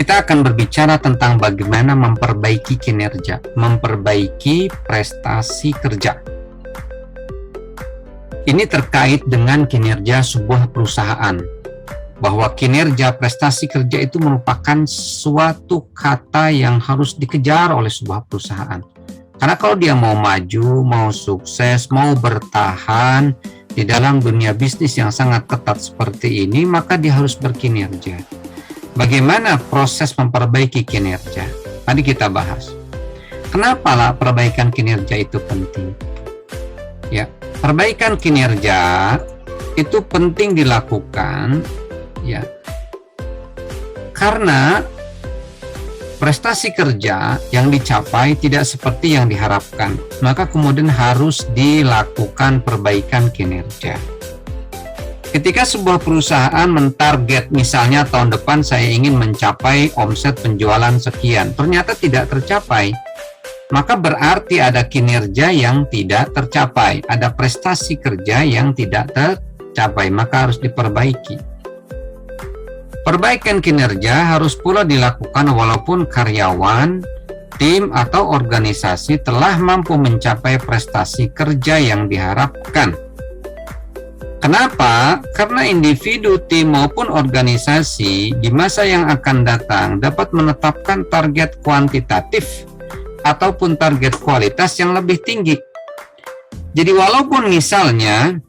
kita akan berbicara tentang bagaimana memperbaiki kinerja, memperbaiki prestasi kerja. Ini terkait dengan kinerja sebuah perusahaan, bahwa kinerja prestasi kerja itu merupakan suatu kata yang harus dikejar oleh sebuah perusahaan. Karena kalau dia mau maju, mau sukses, mau bertahan di dalam dunia bisnis yang sangat ketat seperti ini, maka dia harus berkinerja. Bagaimana proses memperbaiki kinerja? Tadi kita bahas. Kenapa lah perbaikan kinerja itu penting? Ya, perbaikan kinerja itu penting dilakukan, ya, karena prestasi kerja yang dicapai tidak seperti yang diharapkan, maka kemudian harus dilakukan perbaikan kinerja. Ketika sebuah perusahaan mentarget, misalnya tahun depan saya ingin mencapai omset penjualan sekian, ternyata tidak tercapai, maka berarti ada kinerja yang tidak tercapai, ada prestasi kerja yang tidak tercapai, maka harus diperbaiki. Perbaikan kinerja harus pula dilakukan walaupun karyawan, tim, atau organisasi telah mampu mencapai prestasi kerja yang diharapkan. Kenapa? Karena individu, tim, maupun organisasi di masa yang akan datang dapat menetapkan target kuantitatif ataupun target kualitas yang lebih tinggi. Jadi walaupun misalnya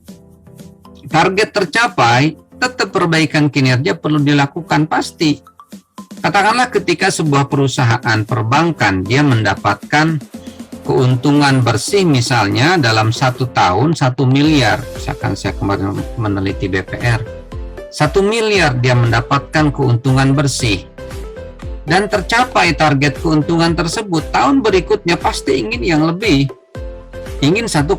target tercapai, tetap perbaikan kinerja perlu dilakukan pasti. Katakanlah ketika sebuah perusahaan perbankan dia mendapatkan keuntungan bersih misalnya dalam 1 tahun 1 miliar, misalkan saya kemarin meneliti BPR, 1 miliar dia mendapatkan keuntungan bersih dan tercapai target keuntungan tersebut, tahun berikutnya pasti ingin yang lebih, ingin 1,25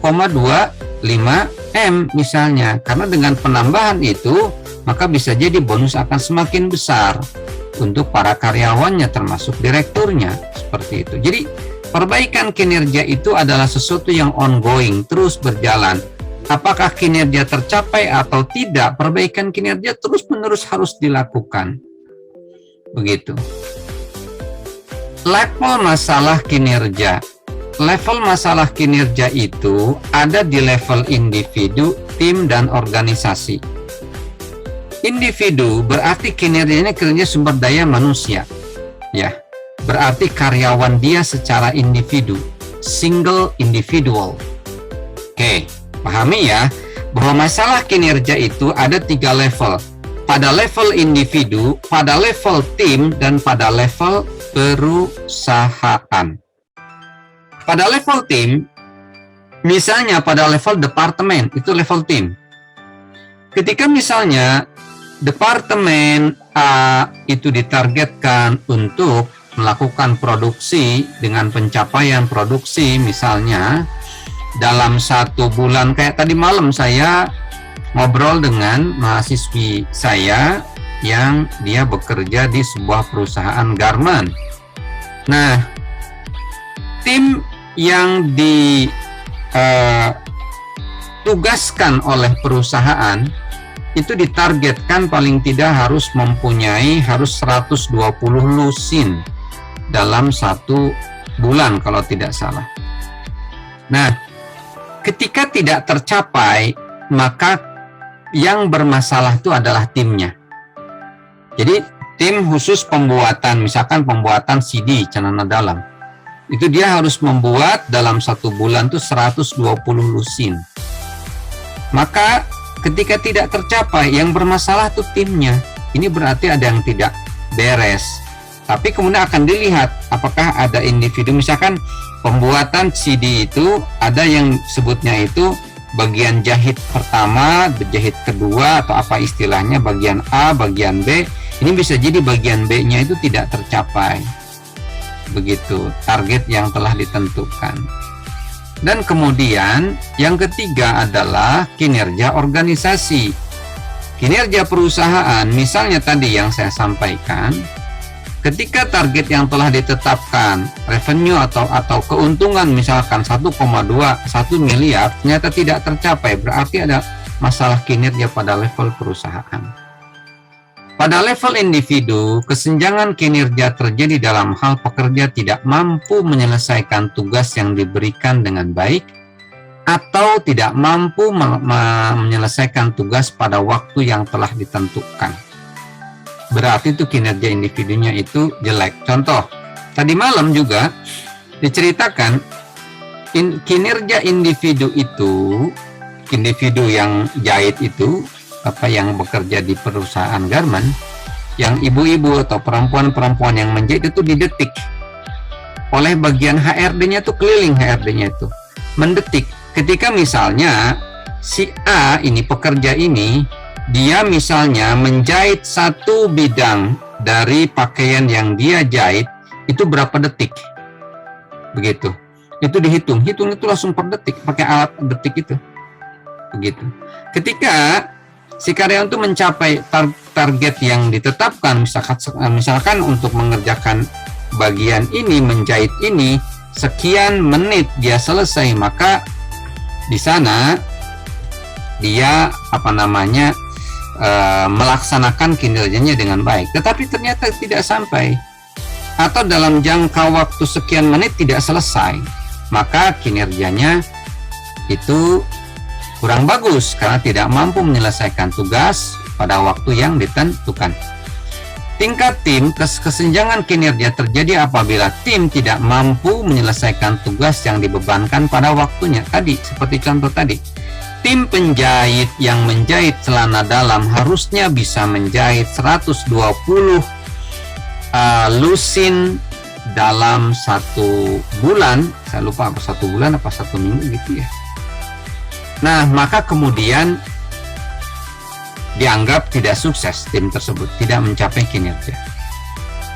M misalnya, karena dengan penambahan itu maka bisa jadi bonus akan semakin besar untuk para karyawannya termasuk direkturnya, seperti itu. Jadi perbaikan kinerja itu adalah sesuatu yang ongoing, terus berjalan. Apakah kinerja tercapai atau tidak, perbaikan kinerja terus-menerus harus dilakukan. Begitu. Level masalah kinerja. Level masalah kinerja itu ada di level individu, tim, dan organisasi. Individu berarti kinerjanya sumber daya manusia. Ya. Berarti karyawan dia secara individu, single individual. Oke, pahami ya, bahwa masalah kinerja itu ada 3 level. Pada level individu, pada level tim, dan pada level perusahaan. Pada level tim, misalnya pada level departemen, itu level tim. Ketika misalnya departemen A itu ditargetkan untuk melakukan produksi dengan pencapaian produksi misalnya dalam 1 bulan, kayak tadi malam saya ngobrol dengan mahasiswi saya yang dia bekerja di sebuah perusahaan garment. Nah, tim yang ditugaskan oleh perusahaan itu ditargetkan paling tidak harus mempunyai 120 lusin dalam 1 bulan kalau tidak salah. Nah, ketika tidak tercapai, maka yang bermasalah itu adalah timnya. Jadi tim khusus pembuatan, misalkan pembuatan CD celana dalam, itu dia harus membuat dalam 1 bulan itu 120 lusin. Maka ketika tidak tercapai, yang bermasalah itu timnya. Ini berarti ada yang tidak beres. Tapi kemudian akan dilihat apakah ada individu, misalkan pembuatan CD itu ada yang sebutnya itu bagian jahit pertama, jahit kedua, atau apa istilahnya, bagian A, bagian B. Ini bisa jadi bagian B-nya itu tidak tercapai. Begitu target yang telah ditentukan. Dan kemudian yang ketiga adalah kinerja organisasi. Kinerja perusahaan, misalnya tadi yang saya sampaikan, ketika target yang telah ditetapkan, revenue atau keuntungan misalkan 1,1 miliar, ternyata tidak tercapai, berarti ada masalah kinerja pada level perusahaan. Pada level individu, kesenjangan kinerja terjadi dalam hal pekerja tidak mampu menyelesaikan tugas yang diberikan dengan baik atau tidak mampu menyelesaikan tugas pada waktu yang telah ditentukan. Berarti itu kinerja individunya itu jelek. Contoh, tadi malam juga diceritakan kinerja individu itu, individu yang jahit itu, yang bekerja di perusahaan garment, yang ibu-ibu atau perempuan-perempuan yang menjahit itu didetik oleh bagian HRD-nya tuh, keliling HRD-nya itu mendetik. Ketika misalnya si A ini, pekerja ini, dia misalnya menjahit satu bidang dari pakaian yang dia jahit, itu berapa detik, begitu, itu dihitung itu langsung per detik pakai alat detik itu, begitu. Ketika si karyawan itu mencapai target yang ditetapkan, misalkan untuk mengerjakan bagian ini, menjahit ini, sekian menit dia selesai, maka di sana dia melaksanakan kinerjanya dengan baik. Tetapi ternyata tidak sampai, atau dalam jangka waktu sekian menit tidak selesai, maka kinerjanya itu kurang bagus karena tidak mampu menyelesaikan tugas pada waktu yang ditentukan. Tingkat tim, kesenjangan kinerja terjadi apabila tim tidak mampu menyelesaikan tugas yang dibebankan pada waktunya. Tadi, seperti contoh tadi, tim penjahit yang menjahit celana dalam harusnya bisa menjahit 120 lusin dalam 1 bulan. Saya lupa apa 1 bulan apa 1 minggu gitu ya. Nah, maka kemudian dianggap tidak sukses, tim tersebut tidak mencapai kinerja.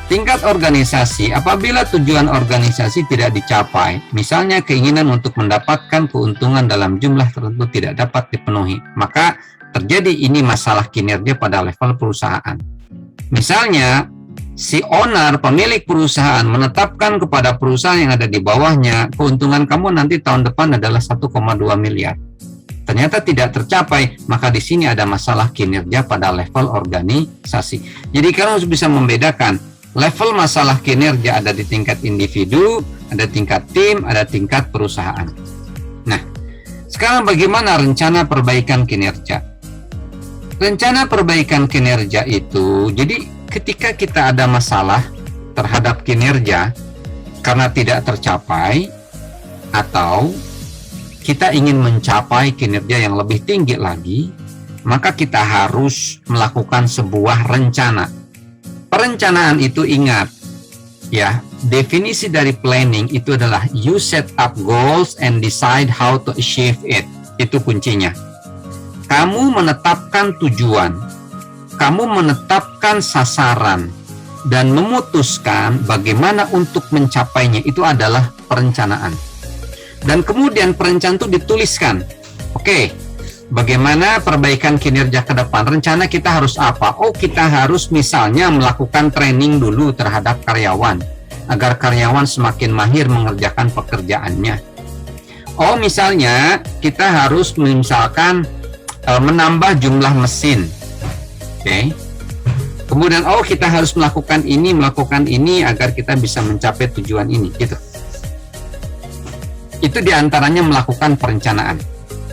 Tingkat organisasi, apabila tujuan organisasi tidak dicapai, misalnya keinginan untuk mendapatkan keuntungan dalam jumlah tertentu tidak dapat dipenuhi, maka terjadi ini masalah kinerja pada level perusahaan. Misalnya, si owner, pemilik perusahaan, menetapkan kepada perusahaan yang ada di bawahnya, keuntungan kamu nanti tahun depan adalah 1,2 miliar. Ternyata tidak tercapai, maka di sini ada masalah kinerja pada level organisasi. Jadi kalau harus bisa membedakan level masalah kinerja, ada di tingkat individu, ada tingkat tim, ada tingkat perusahaan. Nah, sekarang bagaimana rencana perbaikan kinerja? Rencana perbaikan kinerja itu, jadi ketika kita ada masalah terhadap kinerja karena tidak tercapai, atau kita ingin mencapai kinerja yang lebih tinggi lagi, maka kita harus melakukan sebuah rencana. Perencanaan itu, ingat ya, definisi dari planning itu adalah you set up goals and decide how to achieve it. Itu kuncinya. Kamu menetapkan tujuan, kamu menetapkan sasaran, dan memutuskan bagaimana untuk mencapainya. Itu adalah perencanaan. Dan kemudian perencanaan itu dituliskan. Oke, bagaimana perbaikan kinerja ke depan? Rencana kita harus apa? Oh, kita harus misalnya melakukan training dulu terhadap karyawan, agar karyawan semakin mahir mengerjakan pekerjaannya. Oh, misalnya kita harus menambah jumlah mesin. Oke. Kemudian, oh, kita harus melakukan ini agar kita bisa mencapai tujuan ini, gitu. Itu diantaranya melakukan perencanaan.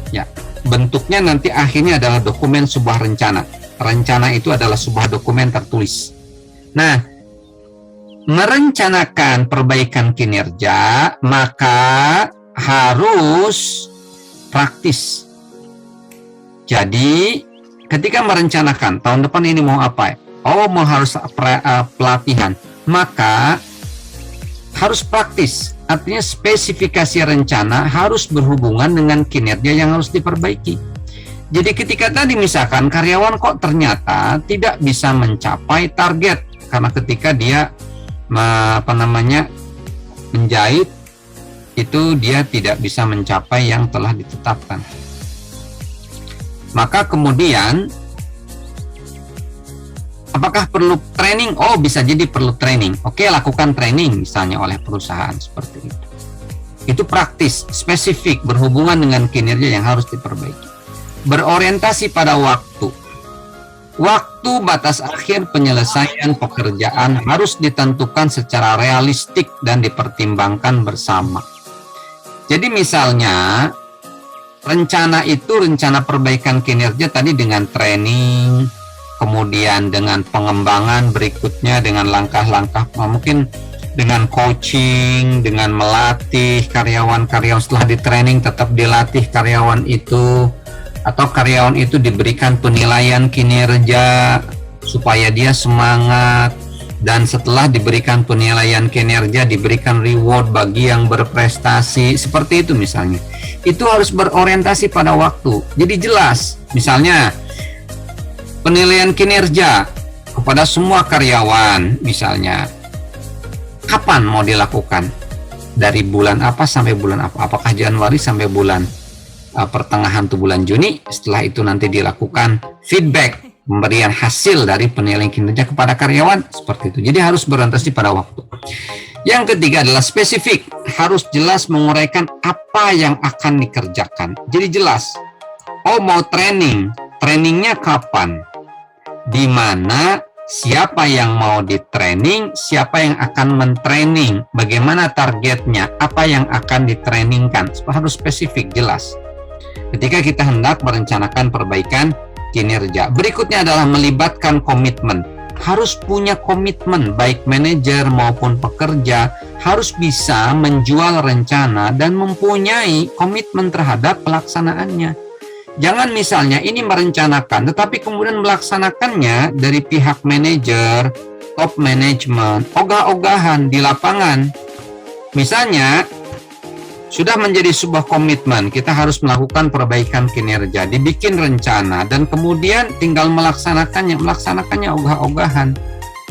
Ya, bentuknya nanti akhirnya adalah dokumen sebuah rencana. Rencana itu adalah sebuah dokumen tertulis. Nah, merencanakan perbaikan kinerja maka harus praktis. Jadi, ketika merencanakan tahun depan ini mau apa? Oh, mau harus pelatihan, maka harus praktis. Artinya spesifikasi rencana harus berhubungan dengan kinerja yang harus diperbaiki. Jadi ketika tadi misalkan karyawan kok ternyata tidak bisa mencapai target karena ketika dia menjahit itu dia tidak bisa mencapai yang telah ditetapkan. Maka kemudian apakah perlu training? Oh, bisa jadi perlu training. Oke, lakukan training misalnya oleh perusahaan seperti itu. Itu praktis, spesifik, berhubungan dengan kinerja yang harus diperbaiki. Berorientasi pada waktu. Waktu batas akhir penyelesaian pekerjaan harus ditentukan secara realistik dan dipertimbangkan bersama. Jadi misalnya rencana perbaikan kinerja tadi dengan training, kemudian dengan pengembangan berikutnya, dengan langkah-langkah mungkin dengan coaching, dengan melatih karyawan-karyawan setelah di training tetap dilatih karyawan itu, atau karyawan itu diberikan penilaian kinerja supaya dia semangat, dan setelah diberikan penilaian kinerja diberikan reward bagi yang berprestasi, seperti itu misalnya. Itu harus berorientasi pada waktu. Jadi jelas, misalnya penilaian kinerja kepada semua karyawan misalnya, kapan mau dilakukan? Dari bulan apa sampai bulan apa? Apakah Januari sampai bulan pertengahan tuh bulan Juni? Setelah itu nanti dilakukan feedback, pemberian hasil dari penilaian kinerja kepada karyawan, seperti itu. Jadi harus berorientasi pada waktu. Yang ketiga adalah spesifik, harus jelas menguraikan apa yang akan dikerjakan. Jadi jelas, oh mau training, trainingnya kapan, di mana, siapa yang mau di training, siapa yang akan mentraining, bagaimana targetnya, apa yang akan ditrainingkan, harus spesifik, jelas. Ketika kita hendak merencanakan perbaikan kinerja. Berikutnya adalah melibatkan komitmen. Harus punya komitmen, baik manajer maupun pekerja, harus bisa menjual rencana dan mempunyai komitmen terhadap pelaksanaannya. Jangan misalnya ini merencanakan, tetapi kemudian melaksanakannya dari pihak manajer, top management, ogah-ogahan di lapangan. Misalnya, sudah menjadi sebuah komitmen, kita harus melakukan perbaikan kinerja, dibikin rencana, dan kemudian tinggal melaksanakannya ogah-ogahan.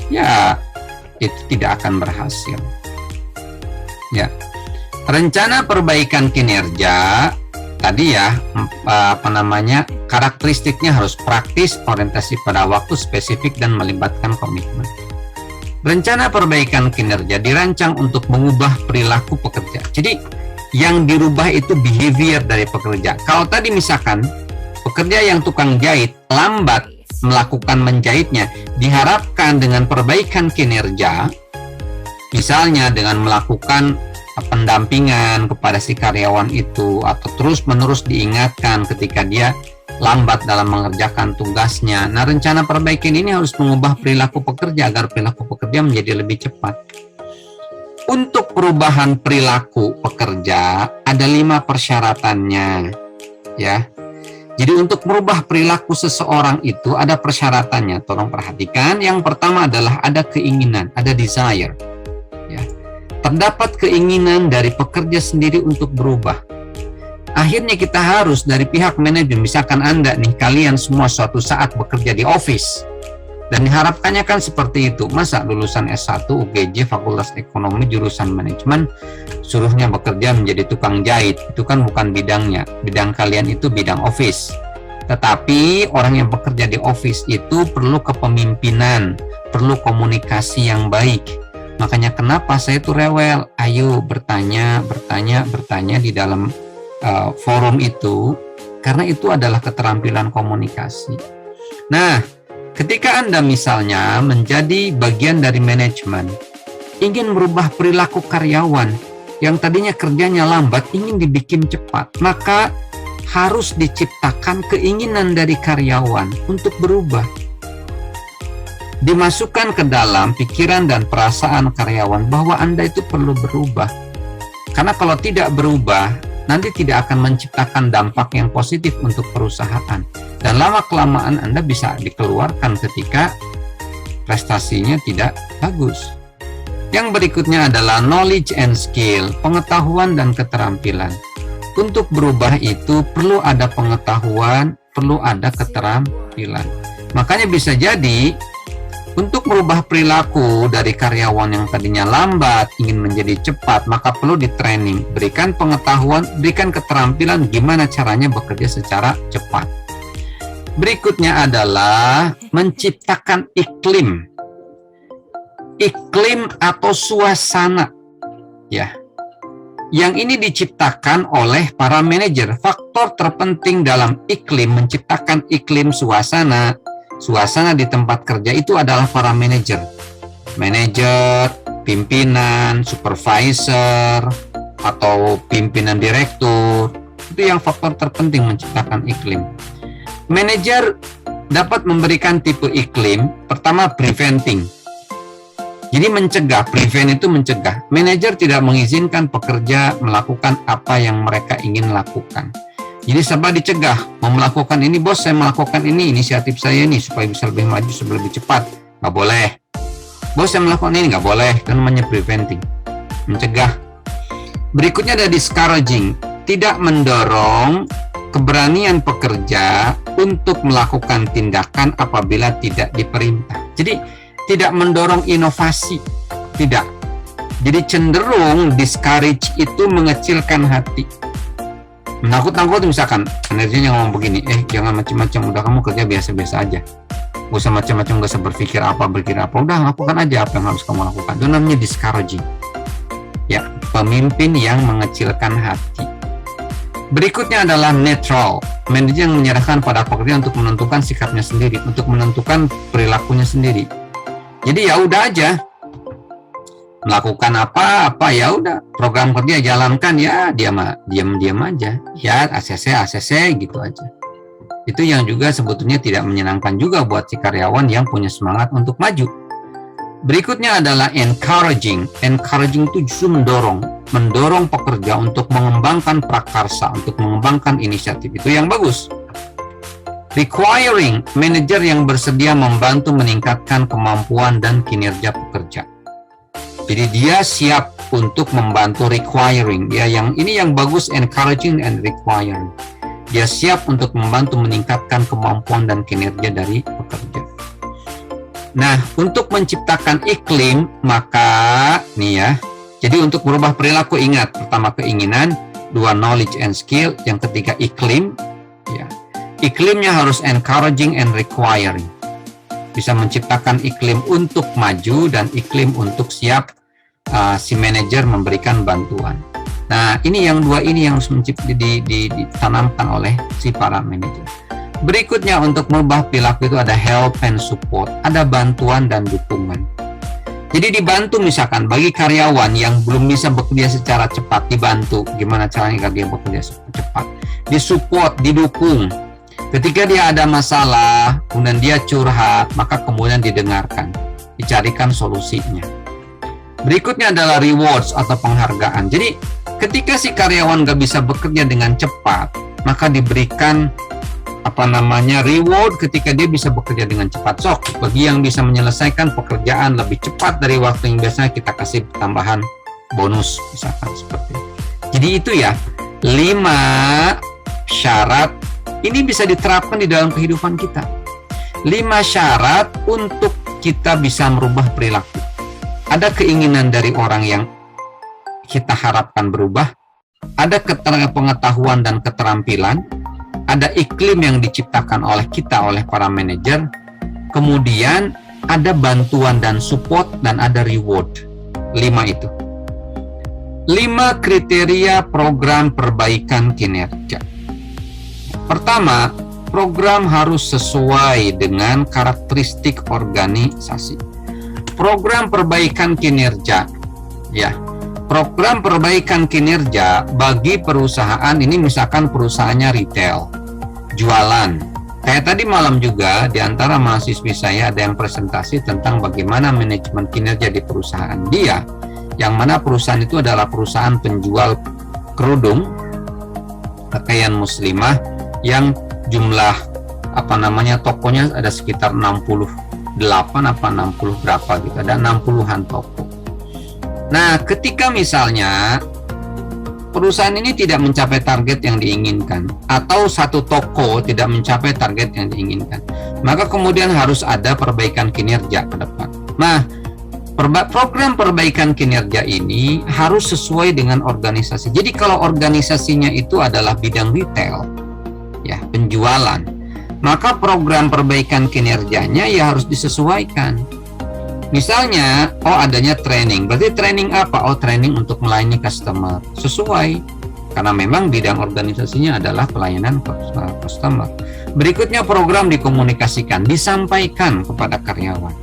Ya, itu tidak akan berhasil. Ya, rencana perbaikan kinerja tadi ya, karakteristiknya harus praktis, orientasi pada waktu, spesifik, dan melibatkan komitmen. Rencana perbaikan kinerja dirancang untuk mengubah perilaku pekerja. Jadi yang dirubah itu behavior dari pekerja. Kalau tadi misalkan pekerja yang tukang jahit lambat melakukan menjahitnya, diharapkan dengan perbaikan kinerja, misalnya dengan melakukan pendampingan kepada si karyawan itu, atau terus-menerus diingatkan ketika dia lambat dalam mengerjakan tugasnya. Nah, rencana perbaikan ini harus mengubah perilaku pekerja agar perilaku pekerja menjadi lebih cepat. Untuk perubahan perilaku pekerja ada 5 persyaratannya, ya. Jadi untuk merubah perilaku seseorang itu ada persyaratannya. Tolong perhatikan. Yang pertama adalah ada keinginan, ada desire. Ya. Terdapat keinginan dari pekerja sendiri untuk berubah. Akhirnya kita harus dari pihak manajemen, misalkan Anda nih, kalian semua suatu saat bekerja di office, dan diharapkannya kan seperti itu. Masa lulusan S1 UGJ Fakultas Ekonomi jurusan manajemen suruhnya bekerja menjadi tukang jahit? Itu kan bukan bidangnya. Bidang kalian itu bidang office. Tetapi orang yang bekerja di office itu perlu kepemimpinan, perlu komunikasi yang baik. Makanya kenapa saya itu rewel, ayo bertanya di dalam forum itu, karena itu adalah keterampilan komunikasi. Nah, ketika Anda misalnya menjadi bagian dari manajemen, ingin merubah perilaku karyawan yang tadinya kerjanya lambat, ingin dibikin cepat, maka harus diciptakan keinginan dari karyawan untuk berubah. Dimasukkan ke dalam pikiran dan perasaan karyawan bahwa Anda itu perlu berubah. Karena kalau tidak berubah, nanti tidak akan menciptakan dampak yang positif untuk perusahaan. Dan lama-kelamaan Anda bisa dikeluarkan ketika prestasinya tidak bagus. Yang berikutnya adalah knowledge and skill, pengetahuan dan keterampilan. Untuk berubah itu perlu ada pengetahuan, perlu ada keterampilan. Makanya bisa jadi untuk merubah perilaku dari karyawan yang tadinya lambat ingin menjadi cepat, maka perlu di-training, berikan pengetahuan, berikan keterampilan gimana caranya bekerja secara cepat. Berikutnya adalah menciptakan iklim atau suasana, ya. Yang ini diciptakan oleh para manajer. Faktor terpenting dalam iklim, menciptakan iklim suasana suasana di tempat kerja itu adalah para manajer, pimpinan, supervisor, atau pimpinan direktur. Itu yang faktor terpenting menciptakan iklim. Manajer dapat memberikan tipe iklim. Pertama, preventing. Jadi mencegah, prevent itu mencegah. Manajer tidak mengizinkan pekerja melakukan apa yang mereka ingin lakukan. Jadi serba dicegah. Mau melakukan ini, bos, saya melakukan ini, inisiatif saya ini, supaya bisa lebih maju, supaya lebih cepat. Nggak boleh. Bos, saya melakukan ini, nggak boleh. Itu namanya preventing. Mencegah. Berikutnya ada discouraging. Tidak mendorong keberanian pekerja untuk melakukan tindakan apabila tidak diperintah. Jadi tidak mendorong inovasi, tidak. Jadi cenderung discourage itu mengecilkan hati. Menakut-nakut misalkan, energinya ngomong begini, jangan macam-macam, udah kamu kerja biasa-biasa aja. Gak usah macam-macam, gak usah berpikir apa, udah lakukan aja apa yang harus kamu lakukan. Itu namanya discouraging. Ya, pemimpin yang mengecilkan hati. Berikutnya adalah neutral. Manajer yang menyerahkan pada pekerja untuk menentukan sikapnya sendiri, untuk menentukan perilakunya sendiri. Jadi ya udah aja, melakukan apa ya udah, program kerja jalankan, ya diam aja, ya ACC gitu aja. Itu yang juga sebetulnya tidak menyenangkan juga buat si karyawan yang punya semangat untuk maju. Berikutnya adalah encouraging. Encouraging itu justru mendorong pekerja untuk mengembangkan prakarsa, untuk mengembangkan inisiatif. Itu yang bagus. Requiring, manajer yang bersedia membantu meningkatkan kemampuan dan kinerja pekerja. Jadi dia siap untuk membantu requiring. Ya, yang ini yang bagus, encouraging and requiring. Dia siap untuk membantu meningkatkan kemampuan dan kinerja dari pekerja. Nah, untuk menciptakan iklim, maka nih ya. Jadi untuk merubah perilaku, ingat, pertama keinginan, dua knowledge and skill, yang ketiga iklim, ya. Iklimnya harus encouraging and requiring. Bisa menciptakan iklim untuk maju dan iklim untuk siap si manajer memberikan bantuan. Nah, ini yang dua ini yang harus ditanamkan oleh si para manajer. Berikutnya untuk merubah perilaku itu ada help and support. Ada bantuan dan dukungan. Jadi dibantu misalkan bagi karyawan yang belum bisa bekerja secara cepat, dibantu. Gimana caranya agar dia bekerja cepat. Disupport, didukung. Ketika dia ada masalah, kemudian dia curhat, maka kemudian didengarkan, dicarikan solusinya. Berikutnya adalah rewards atau penghargaan. Jadi ketika si karyawan nggak bisa bekerja dengan cepat, maka diberikan reward ketika dia bisa bekerja dengan cepat. Bagi yang bisa menyelesaikan pekerjaan lebih cepat dari waktu yang biasanya, kita kasih tambahan bonus, misalkan seperti itu. Jadi itu ya 5 syarat. Ini bisa diterapkan di dalam kehidupan kita. 5 syarat untuk kita bisa merubah perilaku. Ada keinginan dari orang yang kita harapkan berubah. Ada pengetahuan dan keterampilan. Ada iklim yang diciptakan oleh kita, oleh para manajer. Kemudian ada bantuan dan support, dan ada reward. 5 itu. 5 kriteria program perbaikan kinerja. Pertama, program harus sesuai dengan karakteristik organisasi. Program perbaikan kinerja, ya. Program perbaikan kinerja bagi perusahaan ini, misalkan perusahaannya retail, jualan. Kayak tadi malam juga di antara mahasiswi saya ada yang presentasi tentang bagaimana manajemen kinerja di perusahaan dia, yang mana perusahaan itu adalah perusahaan penjual kerudung, pakaian muslimah, yang jumlah tokonya ada sekitar 68 apa 60 berapa gitu, ada 60-an toko. Nah, ketika misalnya perusahaan ini tidak mencapai target yang diinginkan, atau satu toko tidak mencapai target yang diinginkan, maka kemudian harus ada perbaikan kinerja ke depan. Nah, program perbaikan kinerja ini harus sesuai dengan organisasi. Jadi kalau organisasinya itu adalah bidang retail, ya, penjualan, maka program perbaikan kinerjanya ya harus disesuaikan. Misalnya, adanya training, berarti training apa? Training untuk melayani customer, sesuai, karena memang bidang organisasinya adalah pelayanan customer. Berikutnya program dikomunikasikan, disampaikan kepada karyawan.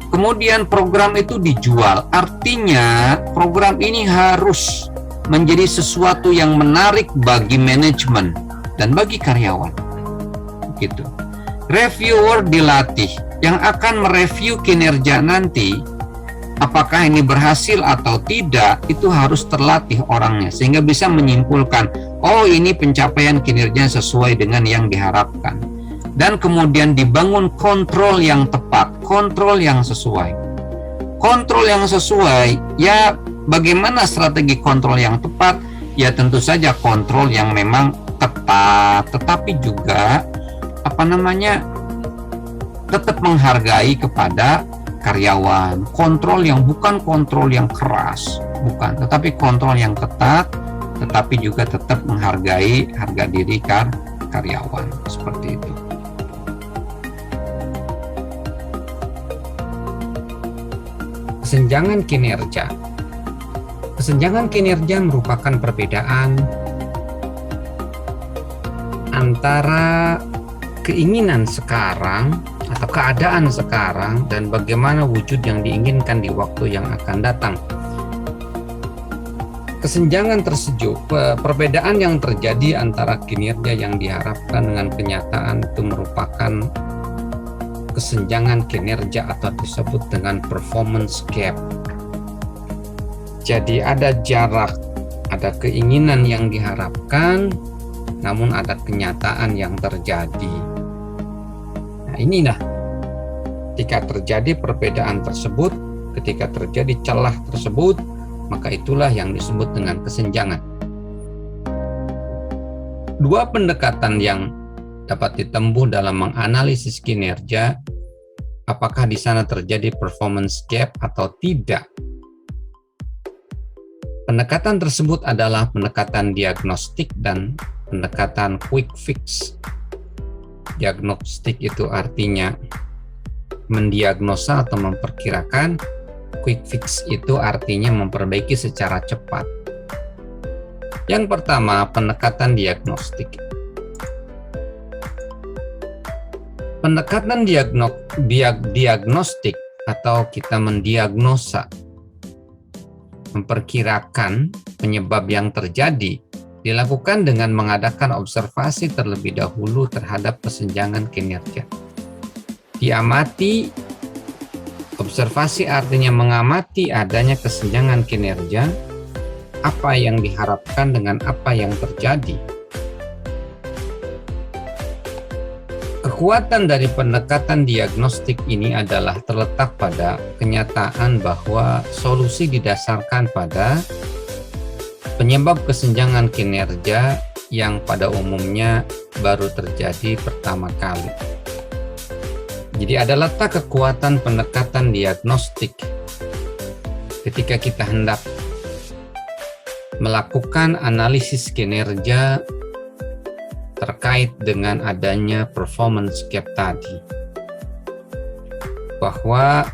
Kemudian program itu dijual, artinya program ini harus menjadi sesuatu yang menarik bagi manajemen dan bagi karyawan. Gitu. Reviewer dilatih yang akan mereview kinerja nanti, apakah ini berhasil atau tidak, itu harus terlatih orangnya sehingga bisa menyimpulkan, oh ini pencapaian kinerja sesuai dengan yang diharapkan. Dan kemudian dibangun kontrol yang tepat, kontrol yang sesuai. Kontrol yang sesuai, ya bagaimana strategi kontrol yang tepat? Ya tentu saja kontrol yang memang ketat, tetapi juga tetap menghargai kepada karyawan. Kontrol yang bukan kontrol yang keras, bukan, tetapi kontrol yang ketat, tetapi juga tetap menghargai harga diri karyawan, seperti itu. Kesenjangan kinerja. Kesenjangan kinerja merupakan perbedaan antara keinginan sekarang atau keadaan sekarang dan bagaimana wujud yang diinginkan di waktu yang akan datang. Kesenjangan tersebut, perbedaan yang terjadi antara kinerja yang diharapkan dengan kenyataan itu merupakan kesenjangan kinerja atau disebut dengan performance gap. Jadi ada jarak, ada keinginan yang diharapkan, namun ada kenyataan yang terjadi. Nah, inilah ketika terjadi perbedaan tersebut, ketika terjadi celah tersebut, maka itulah yang disebut dengan kesenjangan. Dua pendekatan yang dapat ditempuh dalam menganalisis kinerja, apakah di sana terjadi performance gap atau tidak. Pendekatan tersebut adalah pendekatan diagnostik dan pendekatan quick fix. Diagnostik itu artinya mendiagnosa atau memperkirakan, quick fix itu artinya memperbaiki secara cepat. Yang pertama, pendekatan diagnostik. Pendekatan diagnostik atau kita mendiagnosa, memperkirakan penyebab yang terjadi, dilakukan dengan mengadakan observasi terlebih dahulu terhadap kesenjangan kinerja. Diamati, observasi artinya mengamati adanya kesenjangan kinerja, apa yang diharapkan dengan apa yang terjadi. Kekuatan dari pendekatan diagnostik ini adalah terletak pada kenyataan bahwa solusi didasarkan pada penyebab kesenjangan kinerja yang pada umumnya baru terjadi pertama kali. Jadi ada letak kekuatan pendekatan diagnostik ketika kita hendak melakukan analisis kinerja terkait dengan adanya performance gap tadi, bahwa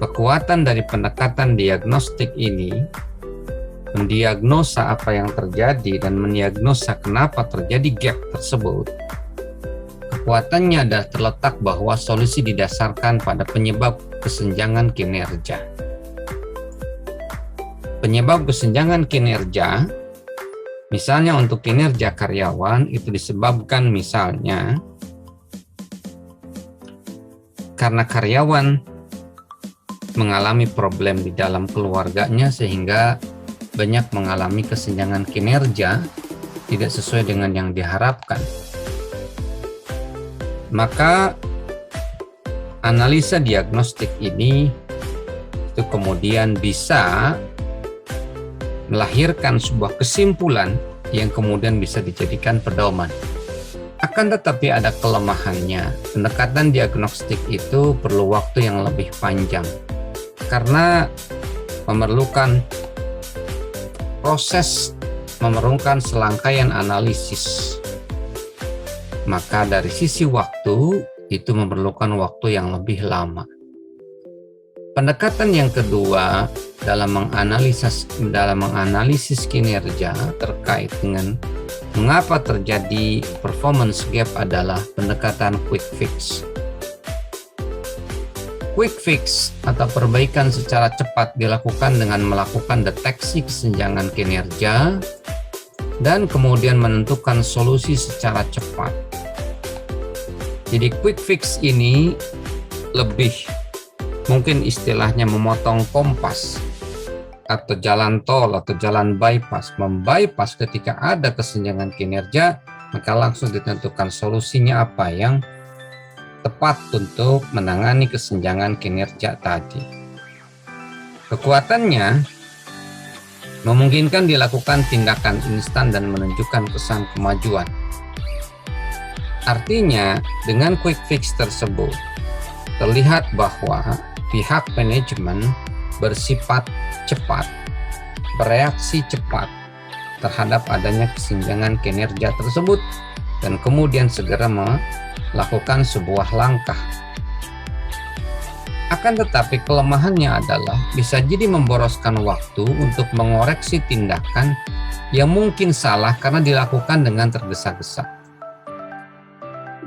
kekuatan dari pendekatan diagnostik ini mendiagnosa apa yang terjadi dan mendiagnosa kenapa terjadi gap tersebut. Kekuatannya adalah terletak bahwa solusi didasarkan pada penyebab kesenjangan kinerja. Penyebab kesenjangan kinerja, misalnya untuk kinerja karyawan, itu disebabkan misalnya karena karyawan mengalami problem di dalam keluarganya sehingga banyak mengalami kesenjangan kinerja tidak sesuai dengan yang diharapkan. Maka analisa diagnostik ini itu kemudian bisa melahirkan sebuah kesimpulan yang kemudian bisa dijadikan pedoman. Akan tetapi ada kelemahannya. Pendekatan diagnostik itu perlu waktu yang lebih panjang karena memerlukan proses, memerlukan serangkaian analisis. Maka dari sisi waktu itu memerlukan waktu yang lebih lama. Pendekatan yang kedua dalam menganalisis kinerja terkait dengan Mengapa terjadi performance gap adalah pendekatan quick fix. Quick fix atau perbaikan secara cepat dilakukan dengan melakukan deteksi kesenjangan kinerja dan kemudian menentukan solusi secara cepat. Jadi quick fix ini lebih mungkin istilahnya memotong kompas atau jalan tol atau jalan bypass, membypass ketika ada kesenjangan kinerja, maka langsung ditentukan solusinya apa yang tepat untuk menangani kesenjangan kinerja tadi. Kekuatannya memungkinkan dilakukan tindakan instan dan menunjukkan kesan kemajuan. Artinya, dengan quick fix tersebut, terlihat bahwa pihak manajemen bersifat cepat, bereaksi cepat terhadap adanya kesenjangan kinerja tersebut, dan kemudian segera melakukan sebuah langkah. Akan tetapi kelemahannya adalah bisa jadi memboroskan waktu untuk mengoreksi tindakan yang mungkin salah karena dilakukan dengan tergesa-gesa.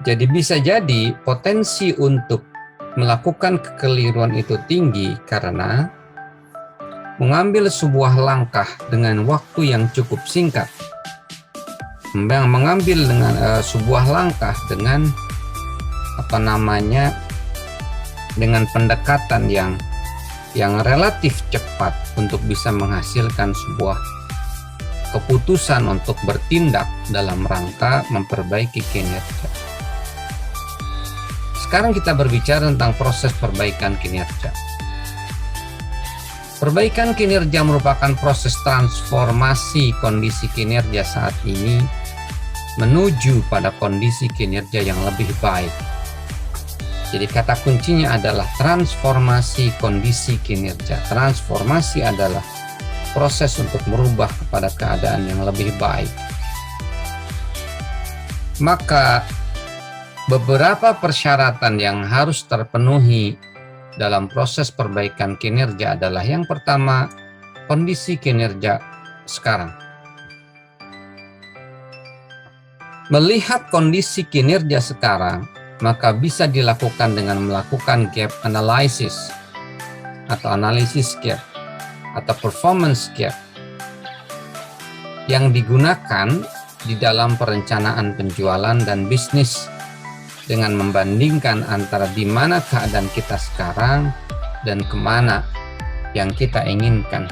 Jadi bisa jadi potensi untuk melakukan kekeliruan itu tinggi karena mengambil sebuah langkah dengan waktu yang cukup singkat, mengambil dengan sebuah langkah dengan dengan pendekatan yang relatif cepat untuk bisa menghasilkan sebuah keputusan untuk bertindak dalam rangka memperbaiki kinerja. Sekarang kita berbicara tentang proses perbaikan kinerja. Perbaikan kinerja merupakan proses transformasi kondisi kinerja saat ini menuju pada kondisi kinerja yang lebih baik. Jadi kata kuncinya adalah transformasi kondisi kinerja. Transformasi adalah proses untuk merubah kepada keadaan yang lebih baik. Maka beberapa persyaratan yang harus terpenuhi dalam proses perbaikan kinerja adalah yang pertama, kondisi kinerja sekarang. Melihat kondisi kinerja sekarang, maka bisa dilakukan dengan melakukan gap analysis atau analisis gap atau performance gap yang digunakan di dalam perencanaan penjualan dan bisnis dengan membandingkan antara di mana keadaan kita sekarang dan kemana yang kita inginkan.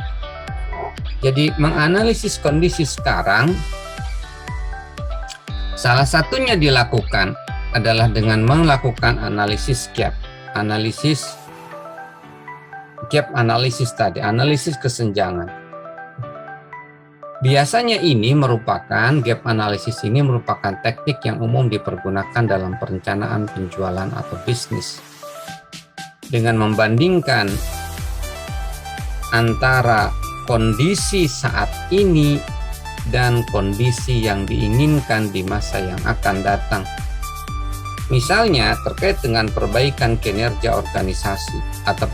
Jadi menganalisis kondisi sekarang, salah satunya dilakukan adalah dengan melakukan analisis gap, analisis tadi, analisis kesenjangan. Biasanya gap analisis ini merupakan teknik yang umum dipergunakan dalam perencanaan penjualan atau bisnis. Dengan membandingkan antara kondisi saat ini dan kondisi yang diinginkan di masa yang akan datang. Misalnya terkait dengan perbaikan kinerja organisasi atau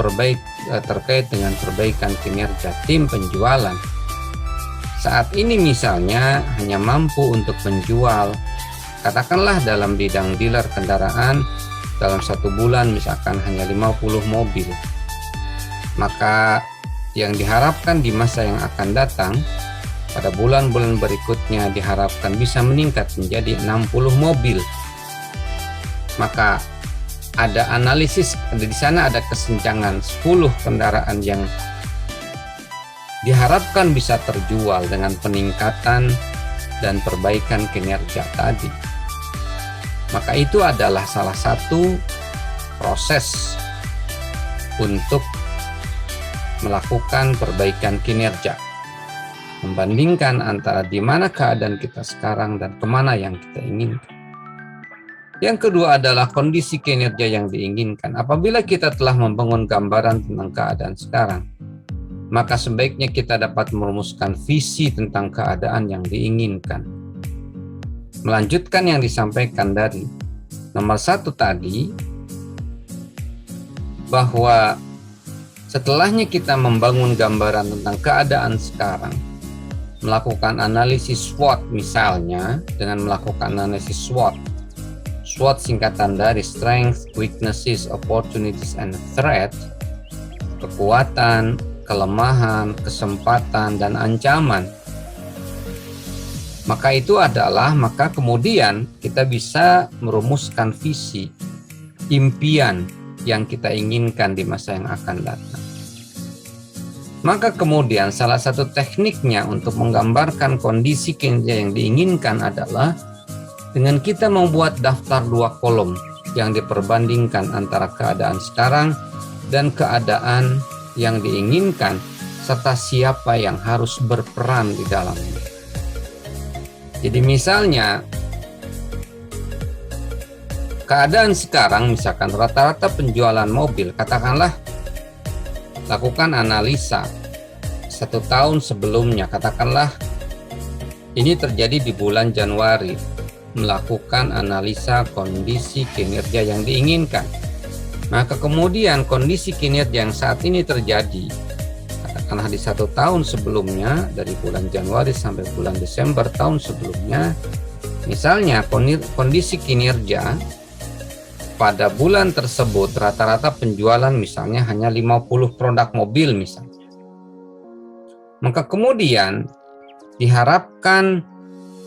terkait dengan perbaikan kinerja tim penjualan. Saat ini misalnya hanya mampu untuk menjual, katakanlah dalam bidang dealer kendaraan, dalam 1 bulan misalkan hanya 50 mobil. Maka yang diharapkan di masa yang akan datang, pada bulan-bulan berikutnya diharapkan bisa meningkat menjadi 60 mobil. Maka ada analisis, di sana ada kesenjangan 10 kendaraan yang diharapkan bisa terjual dengan peningkatan dan perbaikan kinerja tadi. Maka itu adalah salah satu proses untuk melakukan perbaikan kinerja, membandingkan antara di mana keadaan kita sekarang dan kemana yang kita inginkan. Yang kedua adalah kondisi kinerja yang diinginkan. Apabila kita telah membangun gambaran tentang keadaan sekarang, maka sebaiknya kita dapat merumuskan visi tentang keadaan yang diinginkan. Melanjutkan yang disampaikan dari nomor 1 tadi, bahwa setelahnya kita membangun gambaran tentang keadaan sekarang, melakukan analisis SWOT misalnya, dengan melakukan analisis SWOT. SWOT singkatan dari Strengths, Weaknesses, Opportunities, and Threat, kekuatan, kelemahan, kesempatan, dan ancaman. Maka kemudian kita bisa merumuskan visi, impian yang kita inginkan di masa yang akan datang. Maka kemudian salah satu tekniknya untuk menggambarkan kondisi kinerja yang diinginkan adalah dengan kita membuat daftar 2 kolom yang diperbandingkan antara keadaan sekarang dan keadaan yang diinginkan, serta siapa yang harus berperan di dalamnya. Jadi misalnya, keadaan sekarang misalkan rata-rata penjualan mobil, katakanlah lakukan analisa 1 tahun sebelumnya, katakanlah ini terjadi di bulan Januari, melakukan analisa kondisi kinerja yang diinginkan. Maka kemudian kondisi kinerja yang saat ini terjadi, katakanlah di 1 tahun sebelumnya, dari bulan Januari sampai bulan Desember tahun sebelumnya, misalnya kondisi kinerja pada bulan tersebut rata-rata penjualan misalnya hanya 50 produk mobil misalnya. Maka kemudian diharapkan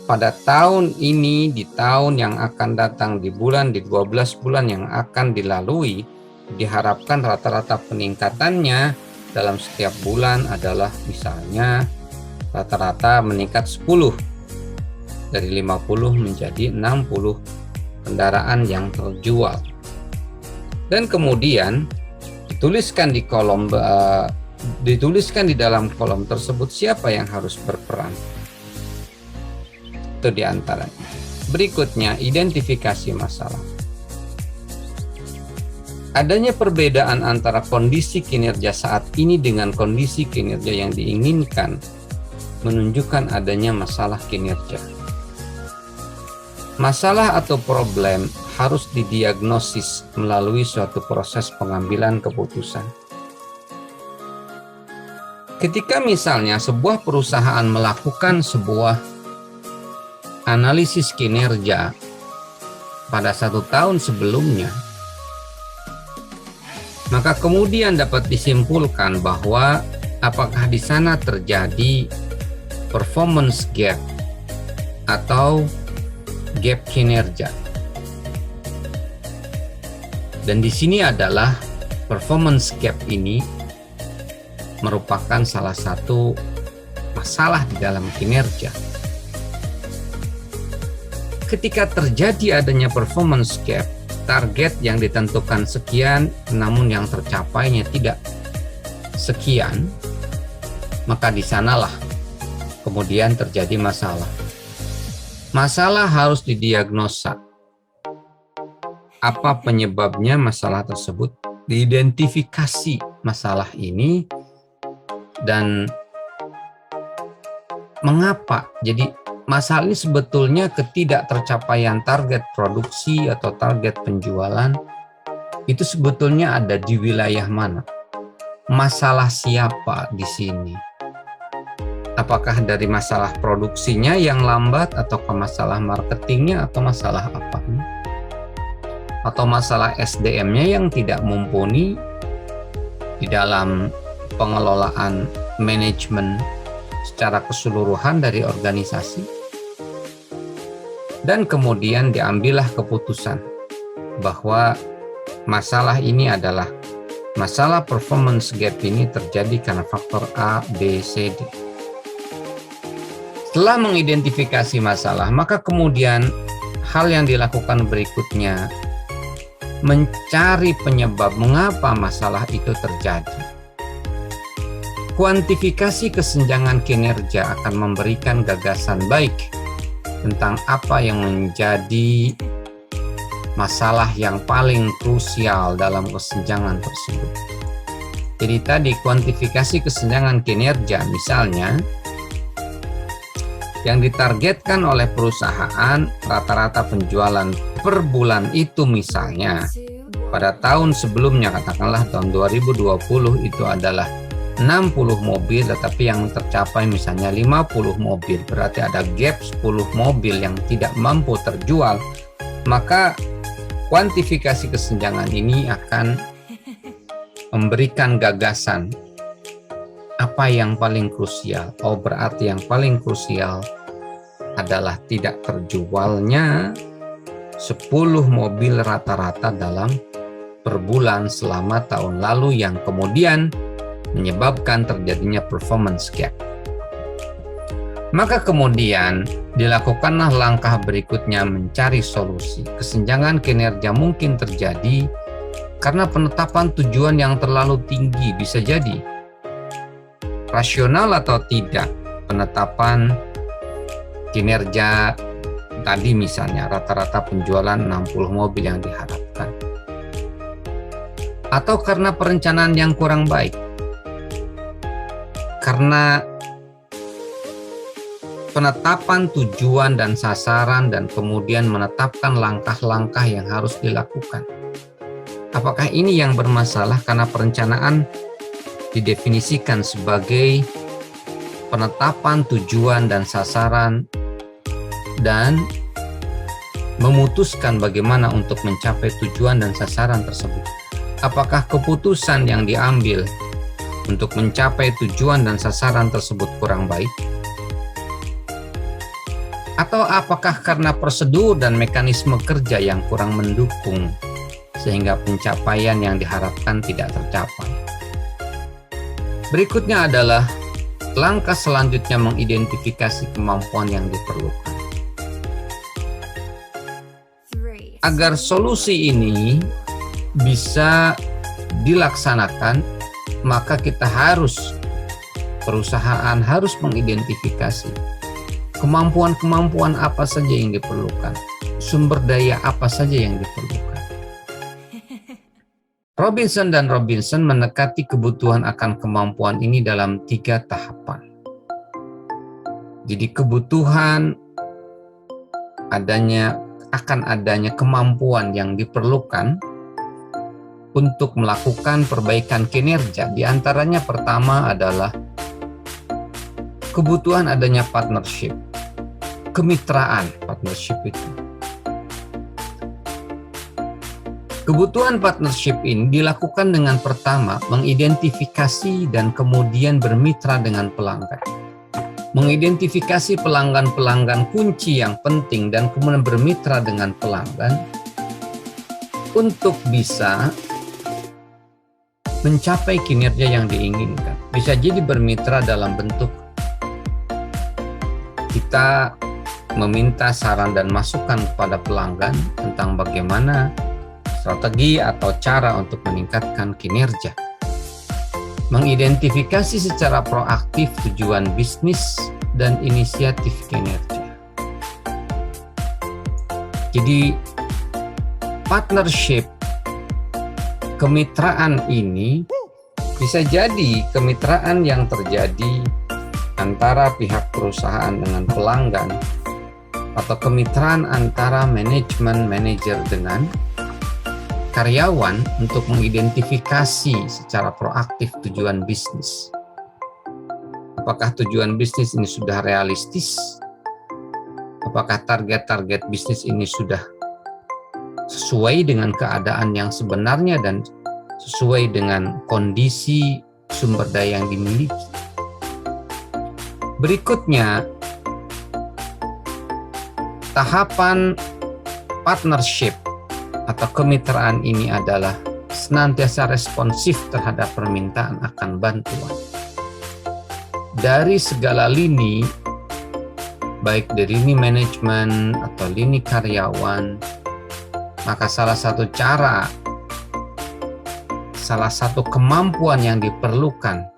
pada tahun ini, di tahun yang akan datang, di 12 bulan yang akan dilalui, diharapkan rata-rata peningkatannya dalam setiap bulan adalah misalnya rata-rata meningkat 10, dari 50 menjadi 60 kendaraan yang terjual. Dan kemudian dituliskan di dalam kolom tersebut siapa yang harus berperan. Itu diantaranya. Berikutnya, identifikasi masalah. Adanya perbedaan antara kondisi kinerja saat ini dengan kondisi kinerja yang diinginkan menunjukkan adanya masalah kinerja. Masalah atau problem harus didiagnosis melalui suatu proses pengambilan keputusan. Ketika misalnya sebuah perusahaan melakukan sebuah analisis kinerja pada 1 tahun sebelumnya, maka kemudian dapat disimpulkan bahwa apakah di sana terjadi performance gap atau gap kinerja. Dan di sini adalah performance gap ini merupakan salah satu masalah di dalam kinerja. Ketika terjadi adanya performance gap, target yang ditentukan sekian, namun yang tercapainya tidak sekian, maka di sanalah kemudian terjadi masalah. Masalah harus didiagnosa. Apa penyebabnya masalah tersebut? Diidentifikasi masalah ini dan mengapa. Jadi masalah ini sebetulnya ketidaktercapaian target produksi atau target penjualan itu sebetulnya ada di wilayah mana? Masalah siapa di sini? Apakah dari masalah produksinya yang lambat, atau masalah marketingnya, atau masalah apa? Atau masalah SDM-nya yang tidak mumpuni di dalam pengelolaan manajemen secara keseluruhan dari organisasi? Dan kemudian diambillah keputusan bahwa masalah ini adalah masalah performance gap ini terjadi karena faktor A, B, C, D. Setelah mengidentifikasi masalah, maka kemudian hal yang dilakukan berikutnya mencari penyebab mengapa masalah itu terjadi. Kuantifikasi kesenjangan kinerja akan memberikan gagasan baik tentang apa yang menjadi masalah yang paling krusial dalam kesenjangan tersebut. Jadi tadi kuantifikasi kesenjangan kinerja misalnya yang ditargetkan oleh perusahaan rata-rata penjualan per bulan itu misalnya pada tahun sebelumnya, katakanlah tahun 2020 itu adalah 60 mobil tetapi yang tercapai misalnya 50 mobil, berarti ada gap 10 mobil yang tidak mampu terjual, maka kuantifikasi kesenjangan ini akan memberikan gagasan apa yang paling krusial. Oh, berarti yang paling krusial adalah tidak terjualnya 10 mobil rata-rata dalam per bulan selama tahun lalu yang kemudian menyebabkan terjadinya performance gap. Maka kemudian dilakukanlah langkah berikutnya mencari solusi. Kesenjangan kinerja mungkin terjadi karena penetapan tujuan yang terlalu tinggi, bisa jadi rasional atau tidak penetapan kinerja tadi, misalnya rata-rata penjualan 60 mobil yang diharapkan, atau karena perencanaan yang kurang baik, karena penetapan tujuan dan sasaran dan kemudian menetapkan langkah-langkah yang harus dilakukan. Apakah ini yang bermasalah karena perencanaan didefinisikan sebagai penetapan tujuan dan sasaran dan memutuskan bagaimana untuk mencapai tujuan dan sasaran tersebut? Apakah keputusan yang diambil untuk mencapai tujuan dan sasaran tersebut kurang baik? Atau apakah karena prosedur dan mekanisme kerja yang kurang mendukung sehingga pencapaian yang diharapkan tidak tercapai? Berikutnya adalah langkah selanjutnya mengidentifikasi kemampuan yang diperlukan. Agar solusi ini bisa dilaksanakan, maka perusahaan harus mengidentifikasi kemampuan-kemampuan apa saja yang diperlukan, sumber daya apa saja yang diperlukan. Robinson dan Robinson mendekati kebutuhan akan kemampuan ini dalam 3 tahapan. Jadi kebutuhan akan adanya kemampuan yang diperlukan untuk melakukan perbaikan kinerja. Di antaranya pertama adalah kebutuhan adanya partnership, kemitraan, partnership itu. Kebutuhan partnership ini dilakukan dengan pertama mengidentifikasi dan kemudian bermitra dengan pelanggan. Mengidentifikasi pelanggan-pelanggan kunci yang penting dan kemudian bermitra dengan pelanggan untuk bisa mencapai kinerja yang diinginkan. Bisa jadi bermitra dalam bentuk kita meminta saran dan masukan kepada pelanggan tentang bagaimana strategi atau cara untuk meningkatkan kinerja. Mengidentifikasi secara proaktif tujuan bisnis dan inisiatif kinerja. Jadi partnership, kemitraan ini bisa jadi kemitraan yang terjadi antara pihak perusahaan dengan pelanggan, atau kemitraan antara manajer dengan karyawan untuk mengidentifikasi secara proaktif tujuan bisnis. Apakah tujuan bisnis ini sudah realistis? Apakah target-target bisnis ini sudah sesuai dengan keadaan yang sebenarnya dan sesuai dengan kondisi sumber daya yang dimiliki? Berikutnya, tahapan partnership atau kemitraan ini adalah senantiasa responsif terhadap permintaan akan bantuan. Dari segala lini, baik dari lini manajemen atau lini karyawan, maka salah satu kemampuan yang diperlukan